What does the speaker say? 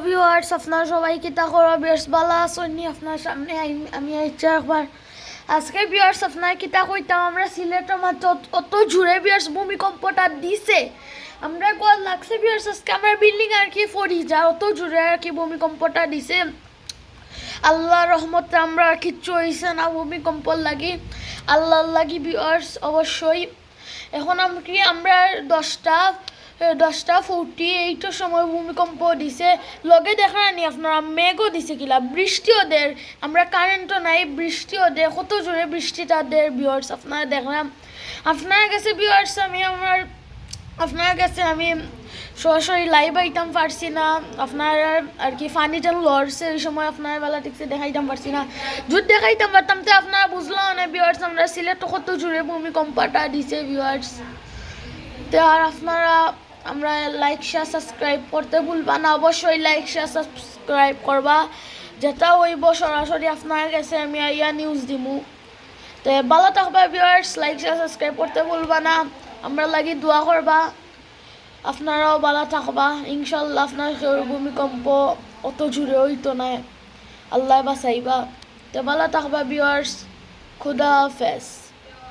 Viewers, আপনারা সবাই কিতা করো? বেশ ভালো আসনি? আপনার সামনে আমি আইছি একবার। আজকে ভিউয়ার্স আপনার কিতা কইতাম, আমরা সিলেটের মাত্র অত জুড়ে ভিউয়ার্স ভূমিকম্পটা দিছে, আমরা গোল লাগছে ভিউয়ার্স। আজকে আমরা বিল্ডিং আর কি পড়ি যা অত জুড়ে আর কি ভূমিকম্পটা দিছে। আল্লাহ রহমতে আমরা আর কিচ্ছু হয়েছে না ভূমিকম্পর লাগি, আল্লাহ লাগি ভিউয়ার্স। অবশ্যই এখন আমরা 10:48 সময় ভূমিকম্প দিছে, লগে দেখা নি আপনারা মেঘও দিছে কিলা, বৃষ্টিও দের, আমরা কারেন্টও নাই, বৃষ্টিও দে, কত জোরে বৃষ্টিটা দের ভিউয়ার্স। আপনারা দেখলাম আপনার কাছে ভিউয়ার্স, আপনার কাছে আমি সরাসরি লাইভ আইতাম পারছি না, আপনার আর কি ফানি যেন লড়ছে ওই সময় আপনার বেলা ঠিকছে দেখাইতাম পারছি না। যদি দেখাইতাম পারতাম তো আপনারা বুঝলো না ভিউয়ার্স আমরা সিলেট কত জোরে ভূমিকম্পটা দিছে ভিউয়ার্স। তো আর আপনারা আমরা লাইক শেয়ার সাবস্ক্রাইব করতে ভুলবা না, অবশ্যই লাইক শেয়ার সাবস্ক্রাইব করবা, যেটা হইব সরাসরি আপনার কাছে আমি আইয়া নিউজ দিমু। তো ভালো থাকবা ভিউয়ার্স, লাইক শেয়ার সাবস্ক্রাইব করতে ভুলবা না, আমরা লাগি দোয়া করবা, আপনারাও ভালো থাকবা ইনশাল্লাহ। আপনার ভূমিকম্প অত জুড়ে হইতো না, আল্লাহ বাঁচাইবা। তো ভালো থাকবা ভিউয়ার্স, খুদা হাফেজ।